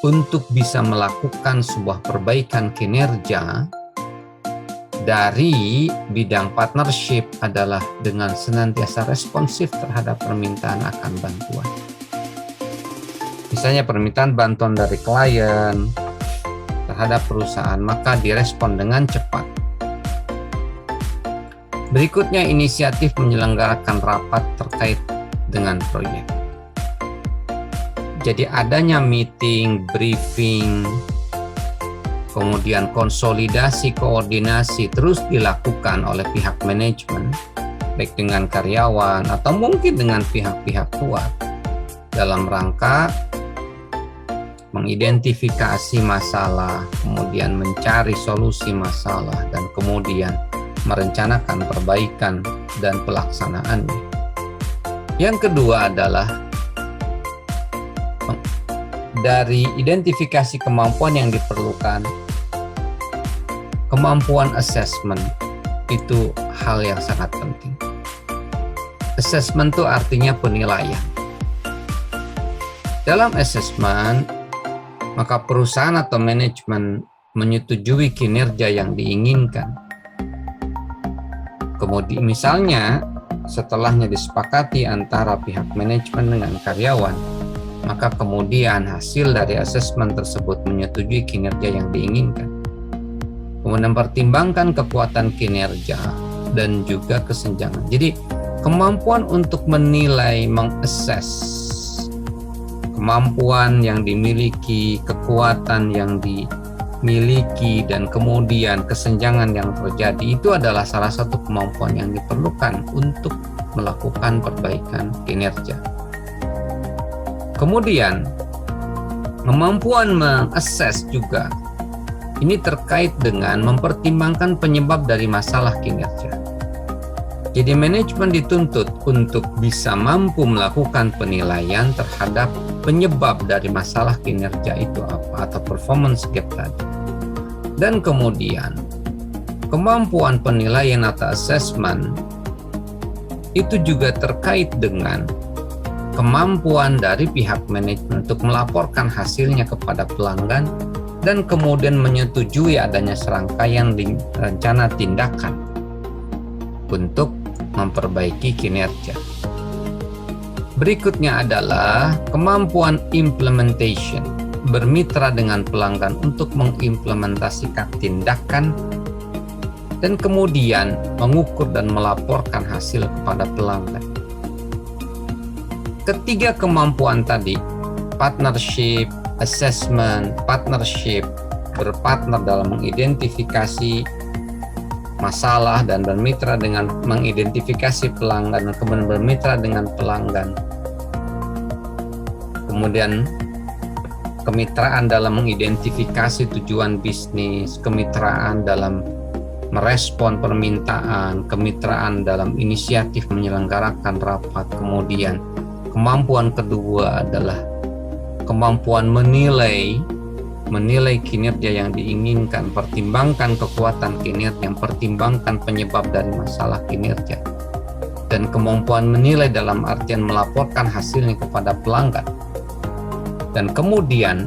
untuk bisa melakukan sebuah perbaikan kinerja dari bidang partnership adalah dengan senantiasa responsif terhadap permintaan akan bantuan. Misalnya permintaan bantuan dari klien terhadap perusahaan, maka direspon dengan cepat. Berikutnya, inisiatif menyelenggarakan rapat terkait dengan proyek. Jadi adanya meeting, briefing, kemudian konsolidasi, koordinasi terus dilakukan oleh pihak manajemen, baik dengan karyawan atau mungkin dengan pihak-pihak luar, dalam rangka mengidentifikasi masalah, kemudian mencari solusi masalah, dan kemudian merencanakan perbaikan dan pelaksanaannya. Yang kedua adalah dari identifikasi kemampuan yang diperlukan, kemampuan assessment itu hal yang sangat penting. Assessment itu artinya penilaian. Dalam assessment, maka perusahaan atau manajemen menyetujui kinerja yang diinginkan. Kemudian misalnya setelahnya disepakati antara pihak manajemen dengan karyawan, maka kemudian hasil dari asesmen tersebut menyetujui kinerja yang diinginkan. Kemudian mempertimbangkan kekuatan kinerja dan juga kesenjangan. Jadi kemampuan untuk menilai, mengakses kemampuan yang dimiliki, kekuatan yang dimiliki, dan kemudian kesenjangan yang terjadi itu adalah salah satu kemampuan yang diperlukan untuk melakukan perbaikan kinerja. Kemudian kemampuan mengakses juga ini terkait dengan mempertimbangkan penyebab dari masalah kinerja. Jadi manajemen dituntut untuk bisa mampu melakukan penilaian terhadap penyebab dari masalah kinerja itu apa, atau performance gap tadi. Dan kemudian kemampuan penilaian atau assessment itu juga terkait dengan kemampuan dari pihak manajemen untuk melaporkan hasilnya kepada pelanggan dan kemudian menyetujui adanya serangkaian rencana tindakan untuk memperbaiki kinerja. Berikutnya adalah kemampuan implementation, bermitra dengan pelanggan untuk mengimplementasikan tindakan dan kemudian mengukur dan melaporkan hasil kepada pelanggan. Ketiga kemampuan tadi, partnership, assessment, partnership, berpartner dalam mengidentifikasi masalah dan bermitra dengan mengidentifikasi pelanggan, kemudian bermitra dengan pelanggan. Kemudian kemitraan dalam mengidentifikasi tujuan bisnis, kemitraan dalam merespon permintaan, kemitraan dalam inisiatif menyelenggarakan rapat. Kemudian kemampuan kedua adalah kemampuan menilai kinerja yang diinginkan, pertimbangkan kekuatan kinerja, pertimbangkan penyebab dari masalah kinerja, dan kemampuan menilai dalam artian melaporkan hasilnya kepada pelanggan. Dan kemudian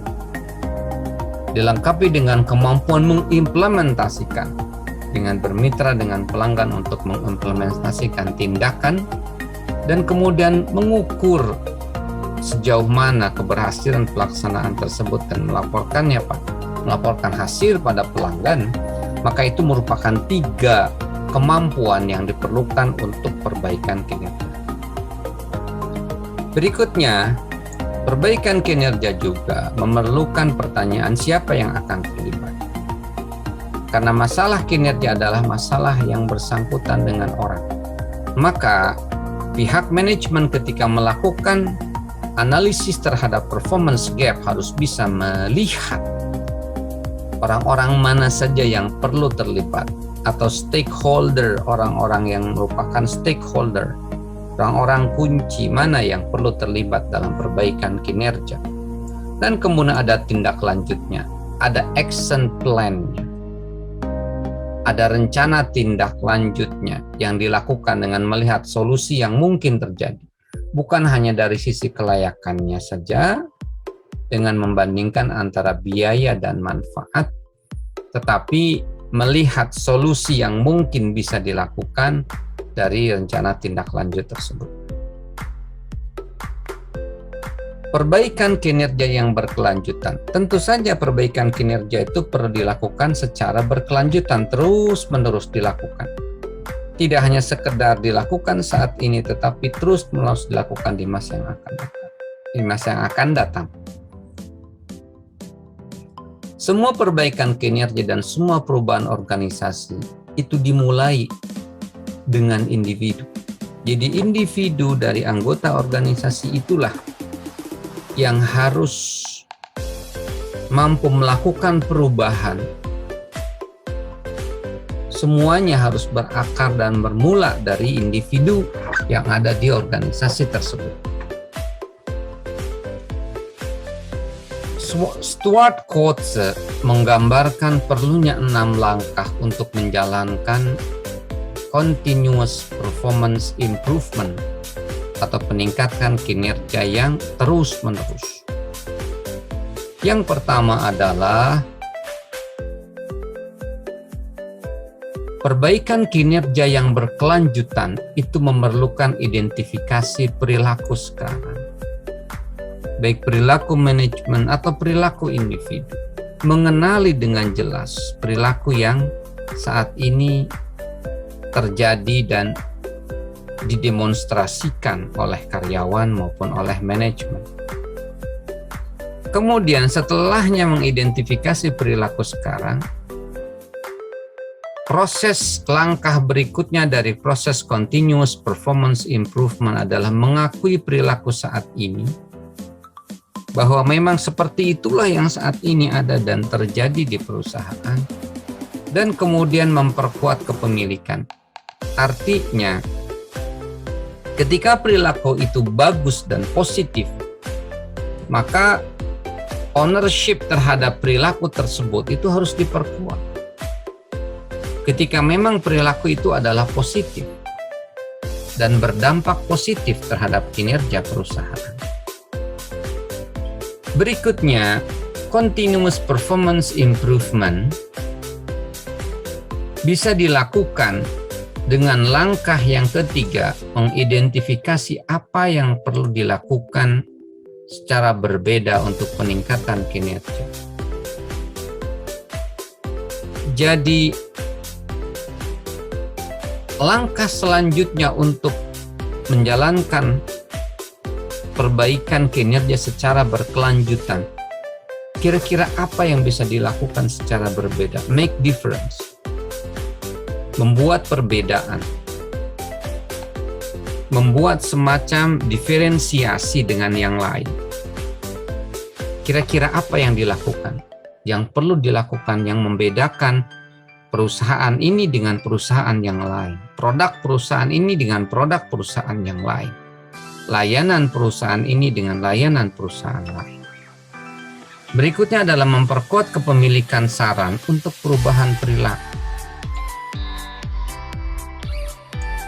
dilengkapi dengan kemampuan mengimplementasikan dengan bermitra dengan pelanggan untuk mengimplementasikan tindakan dan kemudian mengukur sejauh mana keberhasilan pelaksanaan tersebut dan melaporkannya, Pak. Melaporkan hasil pada pelanggan, maka itu merupakan 3 kemampuan yang diperlukan untuk perbaikan kinerja. Berikutnya, perbaikan kinerja juga memerlukan pertanyaan siapa yang akan terlibat. Karena masalah kinerja adalah masalah yang bersangkutan dengan orang. Maka pihak manajemen ketika melakukan analisis terhadap performance gap harus bisa melihat orang-orang mana saja yang perlu terlibat atau stakeholder, orang-orang yang merupakan stakeholder, orang-orang kunci mana yang perlu terlibat dalam perbaikan kinerja. Dan kemudian ada tindak lanjutnya, ada action plan-nya, ada rencana tindak lanjutnya yang dilakukan dengan melihat solusi yang mungkin terjadi. Bukan hanya dari sisi kelayakannya saja dengan membandingkan antara biaya dan manfaat, tetapi melihat solusi yang mungkin bisa dilakukan dari rencana tindak lanjut tersebut. Perbaikan kinerja yang berkelanjutan. Tentu saja perbaikan kinerja itu perlu dilakukan secara berkelanjutan, terus-menerus dilakukan. Tidak hanya sekedar dilakukan saat ini, tetapi terus-menerus dilakukan di masa yang akan datang. di masa yang akan datang. Semua perbaikan kinerja dan semua perubahan organisasi itu dimulai dengan individu. Jadi individu dari anggota organisasi itulah yang harus mampu melakukan perubahan. Semuanya harus berakar dan bermula dari individu yang ada di organisasi tersebut. Stuart Coates menggambarkan perlunya 6 langkah untuk menjalankan continuous performance improvement atau peningkatan kinerja yang terus-menerus. Yang pertama adalah perbaikan kinerja yang berkelanjutan itu memerlukan identifikasi perilaku sekarang, baik perilaku manajemen atau perilaku individu. Mengenali dengan jelas perilaku yang saat ini terjadi dan didemonstrasikan oleh karyawan maupun oleh manajemen. Kemudian setelahnya mengidentifikasi perilaku sekarang, proses langkah berikutnya dari proses continuous performance improvement adalah mengakui perilaku saat ini, bahwa memang seperti itulah yang saat ini ada dan terjadi di perusahaan, dan kemudian memperkuat kepemilikan. Artinya, ketika perilaku itu bagus dan positif, maka ownership terhadap perilaku tersebut itu harus diperkuat. Ketika memang perilaku itu adalah positif dan berdampak positif terhadap kinerja perusahaan. Berikutnya, continuous performance improvement bisa dilakukan dengan langkah yang ketiga, mengidentifikasi apa yang perlu dilakukan secara berbeda untuk peningkatan kinerja. Jadi, langkah selanjutnya untuk menjalankan perbaikan kinerja secara berkelanjutan, kira-kira apa yang bisa dilakukan secara berbeda? Make difference. Membuat perbedaan. Membuat semacam diferensiasi dengan yang lain. Kira-kira apa yang dilakukan? Yang perlu dilakukan yang membedakan perusahaan ini dengan perusahaan yang lain. Produk perusahaan ini dengan produk perusahaan yang lain. Layanan perusahaan ini dengan layanan perusahaan lain. Berikutnya adalah memperkuat kepemilikan saran untuk perubahan perilaku.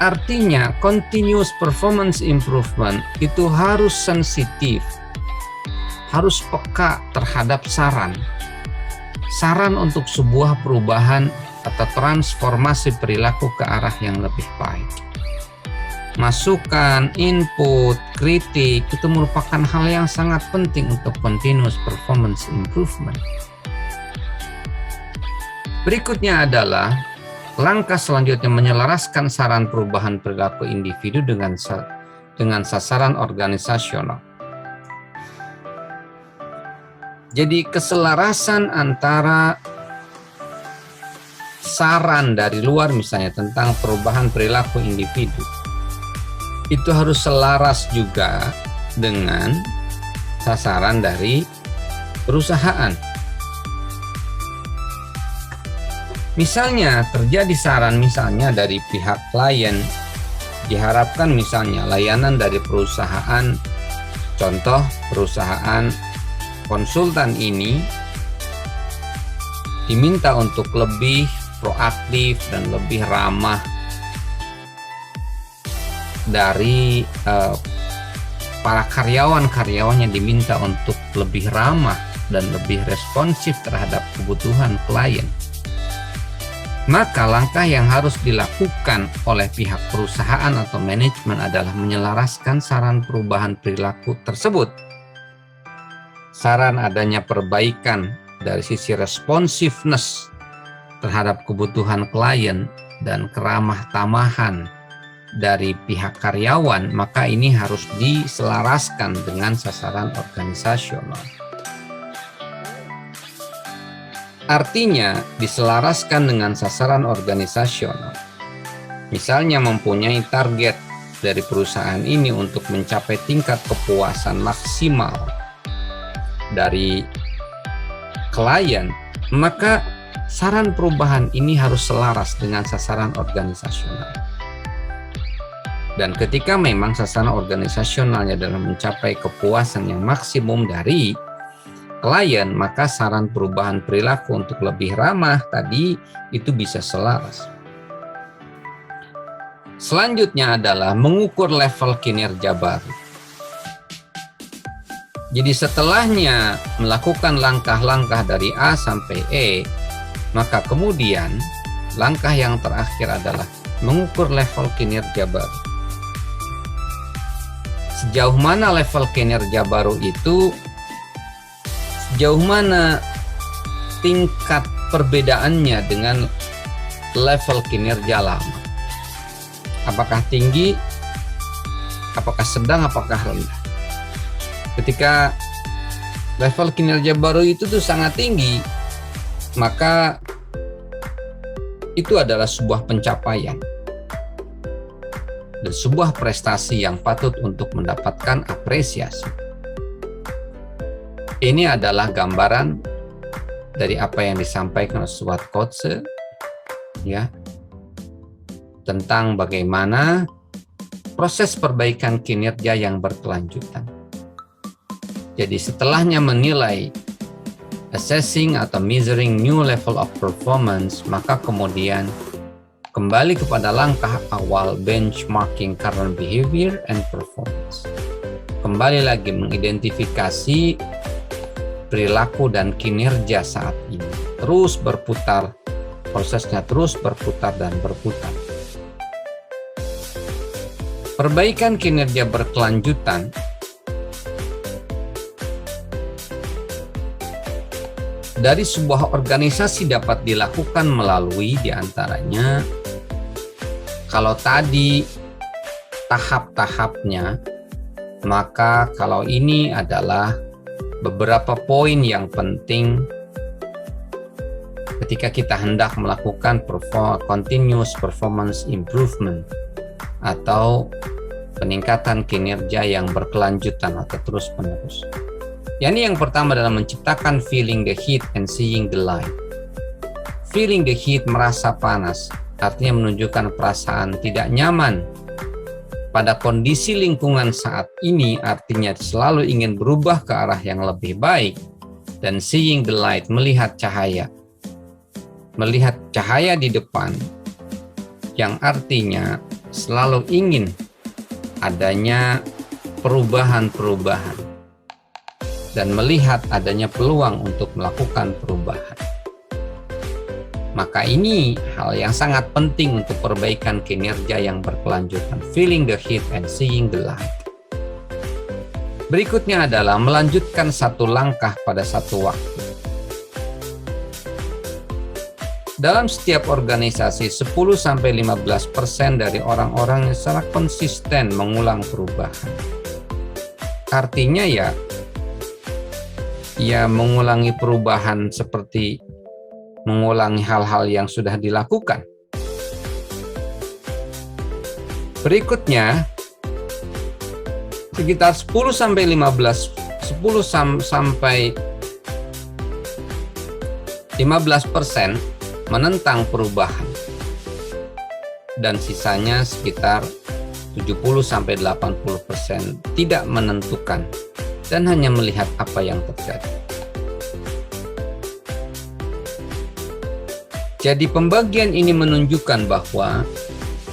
Artinya, continuous performance improvement itu harus sensitif, harus peka terhadap saran. Saran untuk sebuah perubahan atau transformasi perilaku ke arah yang lebih baik. Masukan, input, kritik itu merupakan hal yang sangat penting untuk continuous performance improvement. Berikutnya adalah langkah selanjutnya menyelaraskan saran perubahan perilaku individu dengan sasaran organisasional. Jadi keselarasan antara saran dari luar misalnya tentang perubahan perilaku individu itu harus selaras juga dengan sasaran dari perusahaan. Misalnya terjadi saran misalnya dari pihak klien, diharapkan misalnya layanan dari perusahaan, contoh perusahaan konsultan ini diminta untuk lebih proaktif dan lebih ramah dari para karyawan-karyawannya diminta untuk lebih ramah dan lebih responsif terhadap kebutuhan klien. Maka langkah yang harus dilakukan oleh pihak perusahaan atau manajemen adalah menyelaraskan saran perubahan perilaku tersebut. Saran adanya perbaikan dari sisi responsiveness terhadap kebutuhan klien dan keramah tamahan dari pihak karyawan, maka ini harus diselaraskan dengan sasaran organisasional. Artinya, diselaraskan dengan sasaran organisasional. Misalnya mempunyai target dari perusahaan ini untuk mencapai tingkat kepuasan maksimal dari klien, maka saran perubahan ini harus selaras dengan sasaran organisasional. Dan ketika memang sasaran organisasionalnya dalam mencapai kepuasan yang maksimum dari klien, maka saran perubahan perilaku untuk lebih ramah tadi itu bisa selaras. Selanjutnya adalah mengukur level kinerja baru. Jadi setelahnya melakukan langkah-langkah dari A sampai E, maka kemudian langkah yang terakhir adalah mengukur level kinerja baru. Sejauh mana level kinerja baru itu, sejauh mana tingkat perbedaannya dengan level kinerja lama. Apakah tinggi, apakah sedang, apakah rendah. Ketika level kinerja baru itu tuh sangat tinggi, maka itu adalah sebuah pencapaian dan sebuah prestasi yang patut untuk mendapatkan apresiasi. Ini adalah gambaran dari apa yang disampaikan oleh Stuart Coetzee, ya, tentang bagaimana proses perbaikan kinerja yang berkelanjutan. Jadi setelahnya menilai, assessing atau measuring new level of performance, maka kemudian kembali kepada langkah awal benchmarking current behavior and performance. Kembali lagi mengidentifikasi perilaku dan kinerja saat ini. Terus berputar, prosesnya terus berputar dan berputar. Perbaikan kinerja berkelanjutan dari sebuah organisasi dapat dilakukan melalui diantaranya, kalau tadi tahap-tahapnya, maka kalau ini adalah beberapa poin yang penting ketika kita hendak melakukan continuous performance improvement atau peningkatan kinerja yang berkelanjutan atau terus-menerus. Yani yang pertama adalah menciptakan feeling the heat and seeing the light. Feeling the heat, merasa panas, artinya menunjukkan perasaan tidak nyaman pada kondisi lingkungan saat ini, artinya selalu ingin berubah ke arah yang lebih baik. Dan seeing the light, melihat cahaya. Melihat cahaya di depan, yang artinya selalu ingin adanya perubahan-perubahan dan melihat adanya peluang untuk melakukan perubahan. Maka ini hal yang sangat penting untuk perbaikan kinerja yang berkelanjutan. Feeling the heat and seeing the light. Berikutnya adalah melanjutkan satu langkah pada satu waktu. Dalam setiap organisasi, 10-15% dari orang-orang yang secara konsisten mengulang perubahan. Artinya ya mengulangi perubahan seperti mengulangi hal-hal yang sudah dilakukan. Berikutnya, sekitar 10-15% menentang perubahan, dan sisanya sekitar 70-80% tidak menentukan dan hanya melihat apa yang terjadi. Jadi pembagian ini menunjukkan bahwa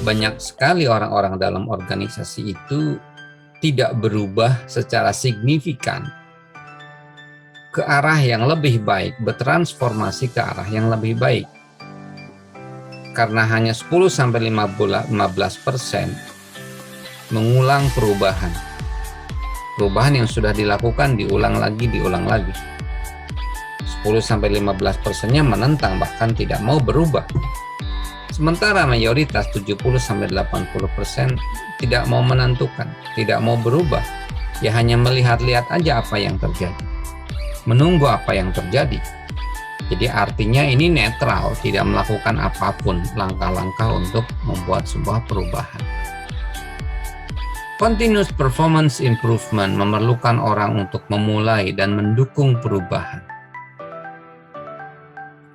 banyak sekali orang-orang dalam organisasi itu tidak berubah secara signifikan ke arah yang lebih baik, bertransformasi ke arah yang lebih baik. Karena hanya 10-15% mengulang perubahan. Perubahan yang sudah dilakukan diulang lagi. 10-15%-nya menentang, bahkan tidak mau berubah. Sementara mayoritas 70-80% tidak mau menentukan, tidak mau berubah. Ya hanya melihat-lihat aja apa yang terjadi. Menunggu apa yang terjadi. Jadi artinya ini netral, tidak melakukan apapun langkah-langkah untuk membuat sebuah perubahan. Continuous performance improvement memerlukan orang untuk memulai dan mendukung perubahan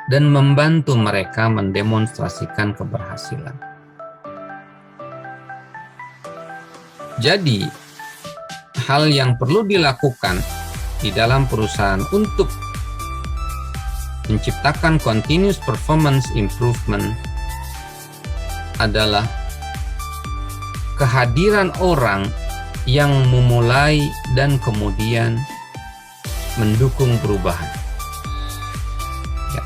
dan membantu mereka mendemonstrasikan keberhasilan. Jadi, hal yang perlu dilakukan di dalam perusahaan untuk menciptakan continuous performance improvement adalah kehadiran orang yang memulai dan kemudian mendukung perubahan. Ya.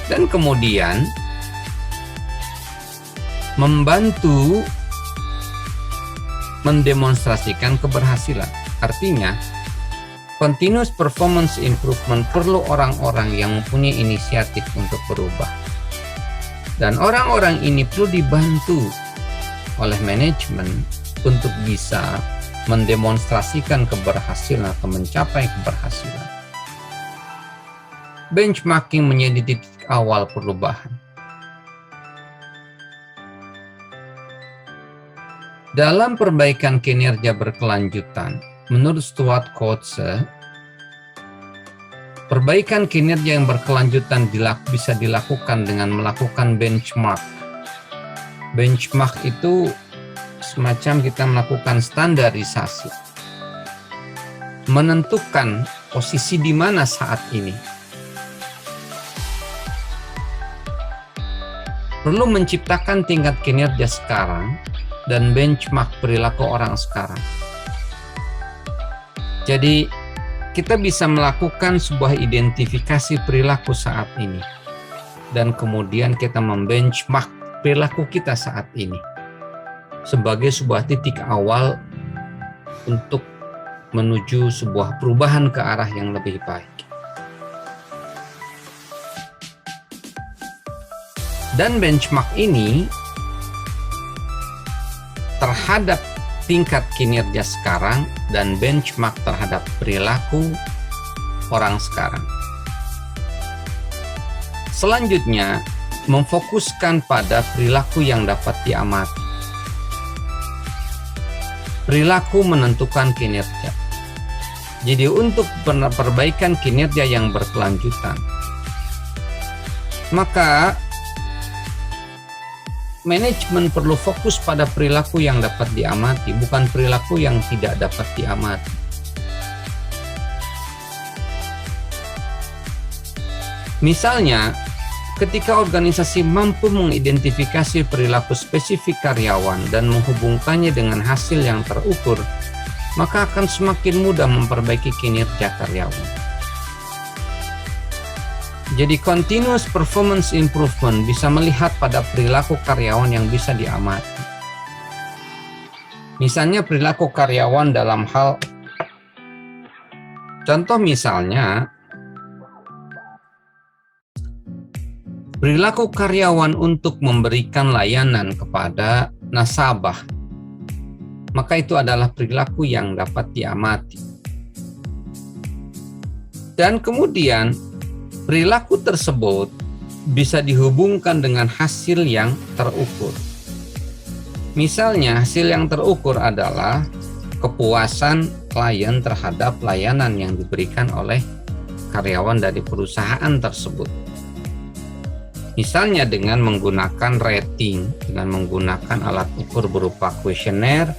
Dan kemudian membantu mendemonstrasikan keberhasilan. Artinya, continuous performance improvement perlu orang-orang yang mempunyai inisiatif untuk berubah. Dan orang-orang ini perlu dibantu oleh manajemen untuk bisa mendemonstrasikan keberhasilan atau mencapai keberhasilan. Benchmarking menjadi titik awal perubahan. Dalam perbaikan kinerja berkelanjutan, menurut Stuart Coates, perbaikan kinerja yang berkelanjutan bisa dilakukan dengan melakukan benchmark. Benchmark itu semacam kita melakukan standarisasi, menentukan posisi di mana saat ini. Perlu menciptakan tingkat kinerja sekarang dan benchmark perilaku orang sekarang. Jadi, kita bisa melakukan sebuah identifikasi perilaku saat ini. Dan kemudian kita membenchmark perilaku kita saat ini. Sebagai sebuah titik awal untuk menuju sebuah perubahan ke arah yang lebih baik. Dan benchmark ini terhadap tingkat kinerja sekarang dan benchmark terhadap perilaku orang sekarang. Selanjutnya, memfokuskan pada perilaku yang dapat diamati. Perilaku menentukan kinerja. Jadi untuk perbaikan kinerja yang berkelanjutan, maka manajemen perlu fokus pada perilaku yang dapat diamati, bukan perilaku yang tidak dapat diamati. Misalnya, ketika organisasi mampu mengidentifikasi perilaku spesifik karyawan dan menghubungkannya dengan hasil yang terukur, maka akan semakin mudah memperbaiki kinerja karyawan. Jadi continuous performance improvement bisa melihat pada perilaku karyawan yang bisa diamati. Misalnya perilaku karyawan dalam hal, contoh misalnya, perilaku karyawan untuk memberikan layanan kepada nasabah, maka itu adalah perilaku yang dapat diamati. Dan kemudian perilaku tersebut bisa dihubungkan dengan hasil yang terukur. Misalnya, hasil yang terukur adalah kepuasan klien terhadap layanan yang diberikan oleh karyawan dari perusahaan tersebut. Misalnya dengan menggunakan rating, dengan menggunakan alat ukur berupa kuesioner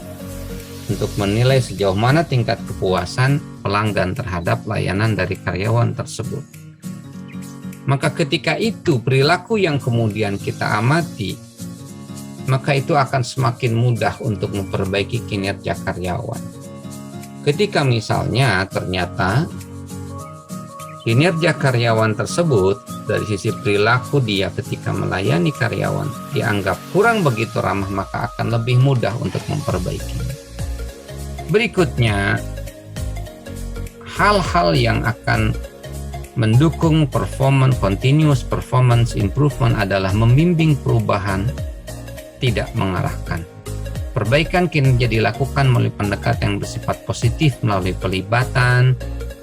untuk menilai sejauh mana tingkat kepuasan pelanggan terhadap layanan dari karyawan tersebut. Maka ketika itu perilaku yang kemudian kita amati, maka itu akan semakin mudah untuk memperbaiki kinerja karyawan. Ketika misalnya ternyata kinerja karyawan tersebut dari sisi perilaku dia ketika melayani karyawan dianggap kurang begitu ramah, maka akan lebih mudah untuk memperbaikinya. Berikutnya, hal-hal yang akan Mendukung continuous performance improvement adalah membimbing perubahan, tidak mengarahkan. Perbaikan kinerja dilakukan melalui pendekatan yang bersifat positif melalui pelibatan,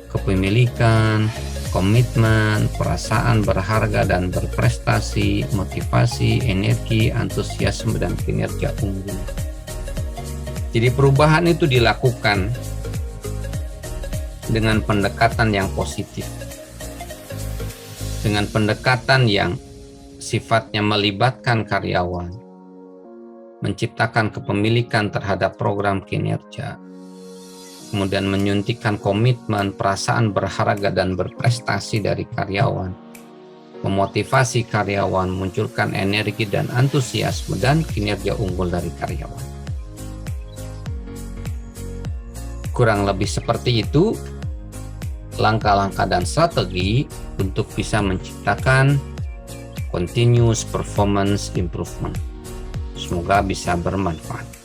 kepemilikan, komitmen, perasaan berharga dan berprestasi, motivasi, energi, antusiasme, dan kinerja unggul. Jadi perubahan itu dilakukan dengan pendekatan yang positif, dengan pendekatan yang sifatnya melibatkan karyawan, menciptakan kepemilikan terhadap program kinerja, kemudian menyuntikkan komitmen, perasaan berharga dan berprestasi dari karyawan, memotivasi karyawan, munculkan energi dan antusiasme dan kinerja unggul dari karyawan. Kurang lebih seperti itu langkah-langkah dan strategi untuk bisa menciptakan continuous performance improvement. Semoga bisa bermanfaat.